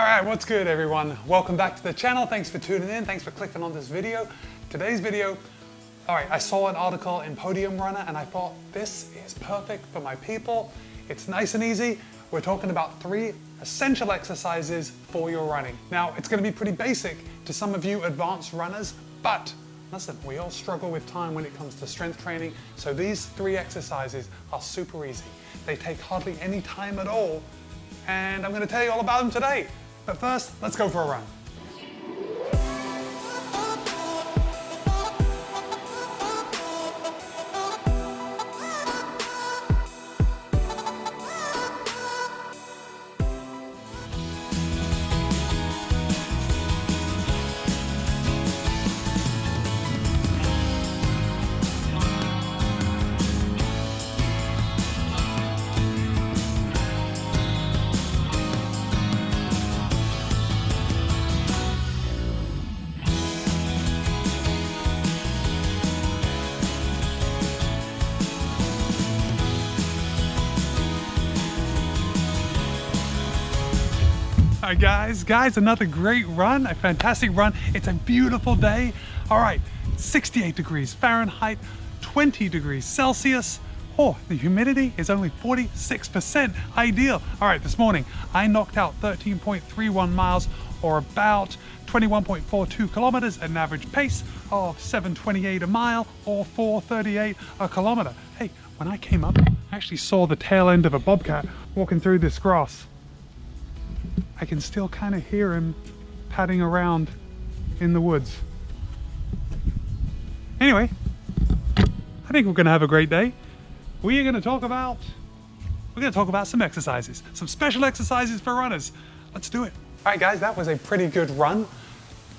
All right, what's good everyone? Welcome back to the channel. Thanks for tuning in. Thanks for clicking on this video. Today's video, all right, I saw an article in Podium Runner and I thought this is perfect for my people. It's nice and easy. We're talking about 3 essential exercises for your running. Now, it's gonna be pretty basic to some of you advanced runners, but listen, we all struggle with time when it comes to strength training, so these 3 exercises are super easy. They take hardly any time at all, and I'm gonna tell you all about them today. But first, let's go for a run. All right, guys, another great run, a fantastic run. It's a beautiful day. All right, 68 degrees Fahrenheit, 20 degrees Celsius. Oh, the humidity is only 46%, ideal. All right, this morning I knocked out 13.31 miles, or about 21.42 kilometers at an average pace of 7:28 a mile or 4:38 a kilometer. Hey, when I came up, I actually saw the tail end of a bobcat walking through this grass. I can still kind of hear him padding around in the woods. Anyway, I think we're gonna have a great day. We're gonna talk about some exercises, some special exercises for runners. Let's do it. All right, guys, that was a pretty good run.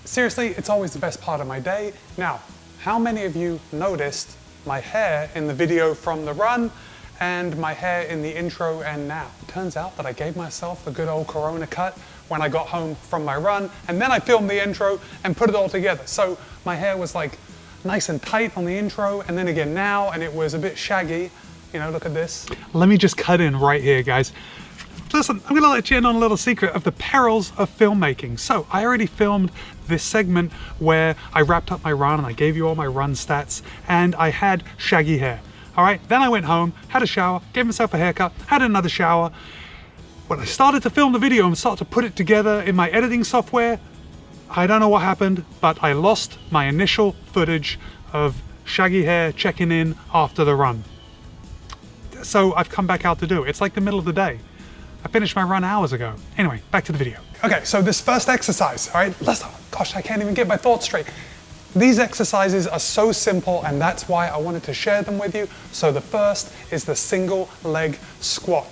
Seriously, it's always the best part of my day. Now, how many of you noticed my hair in the video from the run and my hair in the intro and now? It turns out that I gave myself a good old Corona cut when I got home from my run, and then I filmed the intro and put it all together. So my hair was like nice and tight on the intro, and then again now, and it was a bit shaggy. You know, look at this. Let me just cut in right here, guys. Listen, I'm gonna let you in on a little secret of the perils of filmmaking. So I already filmed this segment where I wrapped up my run and I gave you all my run stats, and I had shaggy hair. All right, then I went home, had a shower, gave myself a haircut, had another shower. When I started to film the video and start to put it together in my editing software, I don't know what happened, but I lost my initial footage of shaggy hair checking in after the run. So I've come back out to do it. It's like the middle of the day. I finished my run hours ago. Anyway, back to the video. Okay, so this first exercise, all right, gosh, I can't even get my thoughts straight. These exercises are so simple, and that's why I wanted to share them with you. So the first is the single leg squat.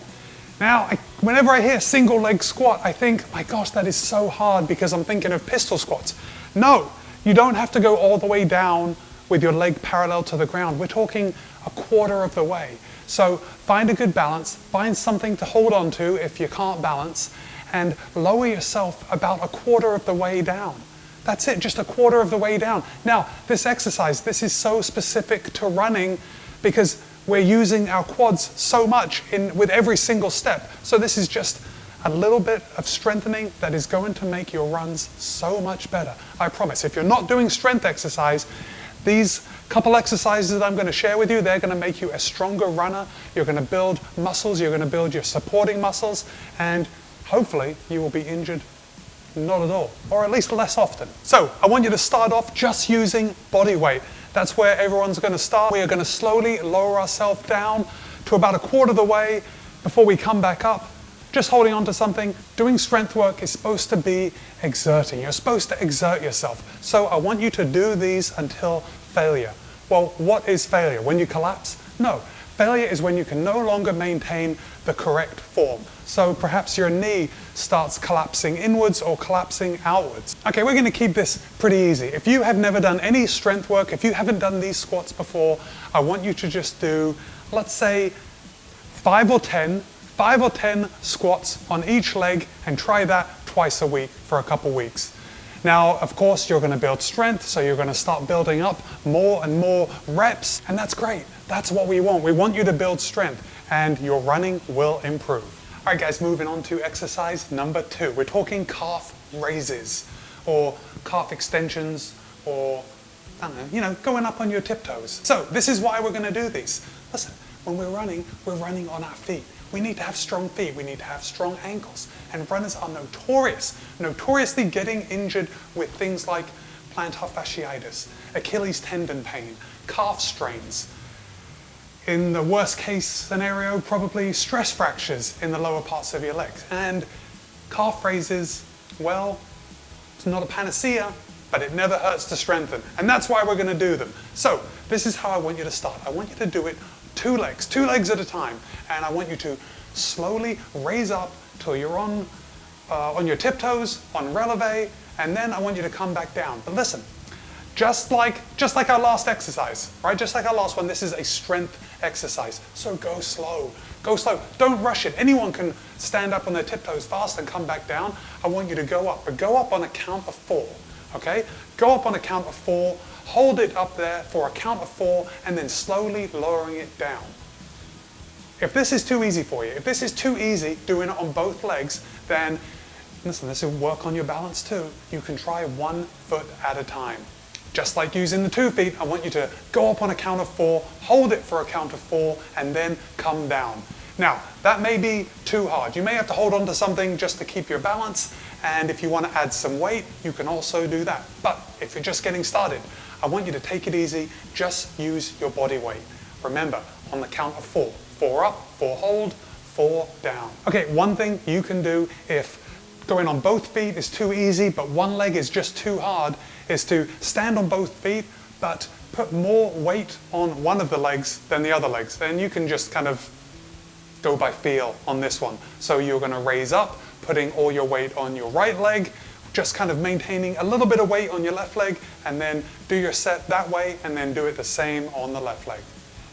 Now, whenever I hear single leg squat, I think, my gosh, that is so hard because I'm thinking of pistol squats. No, you don't have to go all the way down with your leg parallel to the ground. We're talking a quarter of the way. So find a good balance, find something to hold on to if you can't balance, and lower yourself about a quarter of the way down. That's it, just a quarter of the way down. Now, this exercise, this is so specific to running because we're using our quads so much with every single step. So this is just a little bit of strengthening that is going to make your runs so much better. I promise. If you're not doing strength exercise, these couple exercises that I'm going to share with you, they're going to make you a stronger runner. You're going to build muscles, you're going to build your supporting muscles, and hopefully you will be injured not at all, or at least less often. So I want you to start off just using body weight. That's where everyone's going to start. We are going to slowly lower ourselves down to about a quarter of the way before we come back up, just holding on to something. Doing strength work is supposed to be exerting. You're supposed to exert yourself. So I want you to do these until failure. Well, what is failure? When you collapse? No. Failure is when you can no longer maintain the correct form. So perhaps your knee starts collapsing inwards or collapsing outwards. Okay, we're gonna keep this pretty easy. If you have never done any strength work, if you haven't done these squats before, I want you to just do, let's say, 5 or 10 squats on each leg, and try that twice a week for a couple weeks. Now, of course, you're going to build strength, so you're going to start building up more and more reps, and that's great. That's what we want. We want you to build strength, and your running will improve. All right guys, moving on to exercise number 2. We're talking calf raises or calf extensions or, I don't know, you know, going up on your tiptoes. So this is why we're gonna do these. Listen, when we're running on our feet. We need to have strong feet, we need to have strong ankles. And runners are notoriously getting injured with things like plantar fasciitis, Achilles tendon pain, calf strains. In the worst case scenario, probably stress fractures in the lower parts of your legs. And calf raises, well, it's not a panacea, but it never hurts to strengthen. And that's why we're gonna do them. So this is how I want you to start. I want you to do it two legs at a time. And I want you to slowly raise up till you're on your tiptoes, on releve, and then I want you to come back down. But listen, just like our last exercise, right? Just like our last one, this is a strength exercise. So go slow, go slow. Don't rush it. Anyone can stand up on their tiptoes fast and come back down. I want you to go up, but go up on a count of 4, okay? Go up on a count of 4, hold it up there for a count of 4, and then slowly lowering it down. If this is too easy for you, if this is too easy doing it on both legs, then listen, this will work on your balance too. You can try 1 foot at a time. Just like using the 2 feet, I want you to go up on a count of 4, hold it for a count of 4, and then come down. Now, that may be too hard. You may have to hold on to something just to keep your balance, and if you want to add some weight, you can also do that. But if you're just getting started, I want you to take it easy, just use your body weight. Remember, on the count of 4. 4 up, 4 hold, 4 down. Okay, one thing you can do if going on both feet is too easy, but one leg is just too hard, is to stand on both feet, but put more weight on one of the legs than the other legs. And you can just kind of go by feel on this one. So you're gonna raise up, putting all your weight on your right leg, just kind of maintaining a little bit of weight on your left leg, and then do your set that way, and then do it the same on the left leg.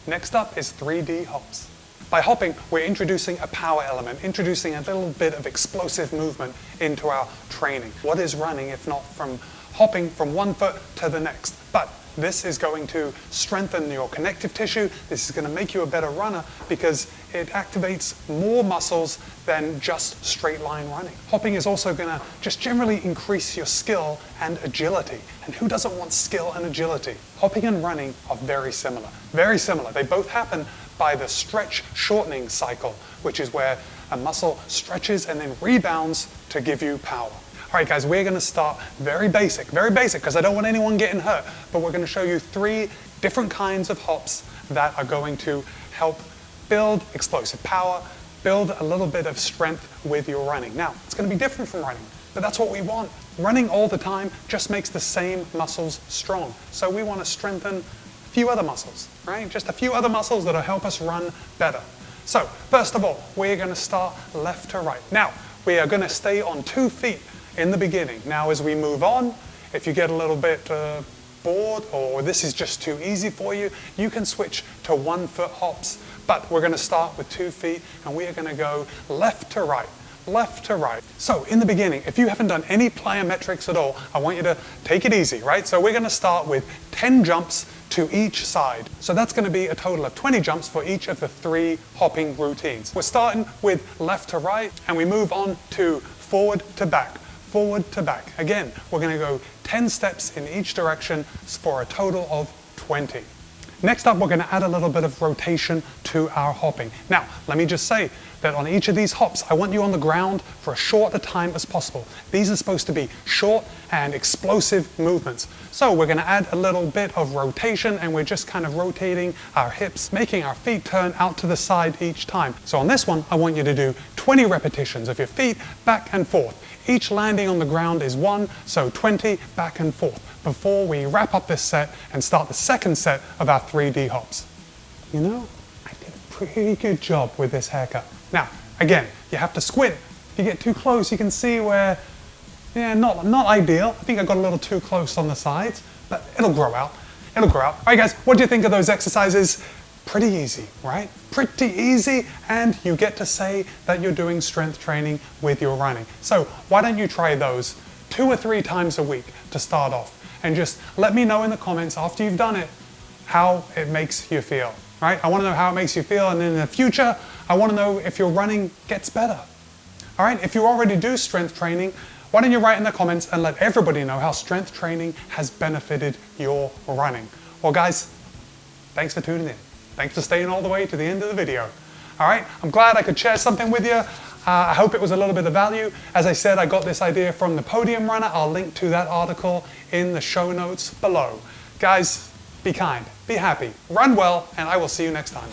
Next up is 3D hops. By hopping, we're introducing a power element, introducing a little bit of explosive movement into our training. What is running if not from hopping from one foot to the next? But this is going to strengthen your connective tissue. This is going to make you a better runner because it activates more muscles than just straight line running. Hopping is also going to just generally increase your skill and agility. And who doesn't want skill and agility? Hopping and running are very similar. Very similar. They both happen by the stretch shortening cycle, which is where a muscle stretches and then rebounds to give you power. All right, guys, we're gonna start very basic, because I don't want anyone getting hurt, but we're gonna show you 3 different kinds of hops that are going to help build explosive power, build a little bit of strength with your running. Now, it's gonna be different from running, but that's what we want. Running all the time just makes the same muscles strong. So we wanna strengthen a few other muscles, right? Just a few other muscles that'll help us run better. So, first of all, we're gonna start left to right. Now, we are gonna stay on 2 feet in the beginning. Now, as we move on, if you get a little bit bored or this is just too easy for you, you can switch to 1 foot hops. But we're gonna start with 2 feet and we are gonna go left to right. Left to right. So in the beginning, if you haven't done any plyometrics at all, I want you to take it easy, right? So we're gonna start with 10 jumps to each side. So that's gonna be a total of 20 jumps for each of the 3 hopping routines. We're starting with left to right and we move on to forward to back. Forward to back. Again, we're gonna go 10 steps in each direction for a total of 20. Next up, we're gonna add a little bit of rotation to our hopping. Now, let me just say that on each of these hops, I want you on the ground for as short a time as possible. These are supposed to be short and explosive movements. So we're gonna add a little bit of rotation and we're just kind of rotating our hips, making our feet turn out to the side each time. So on this one, I want you to do 20 repetitions of your feet back and forth. Each landing on the ground is 1, so 20 back and forth before we wrap up this set and start the second set of our 3D hops. You know, I did a pretty good job with this haircut. Now, again, you have to squint. If you get too close, you can see where, yeah, not ideal. I think I got a little too close on the sides, but it'll grow out. It'll grow out. All right, guys, what do you think of those exercises? Pretty easy, right? Pretty easy, and you get to say that you're doing strength training with your running. So why don't you try those 2 or 3 times a week to start off, and just let me know in the comments after you've done it how it makes you feel, right? I want to know how it makes you feel, and in the future, I want to know if your running gets better. All right, if you already do strength training, why don't you write in the comments and let everybody know how strength training has benefited your running. Well guys, thanks for tuning in. Thanks for staying all the way to the end of the video. All right, I'm glad I could share something with you. I hope it was a little bit of value. As I said, I got this idea from the Podium Runner. I'll link to that article in the show notes below. Guys, be kind, be happy, run well, and I will see you next time.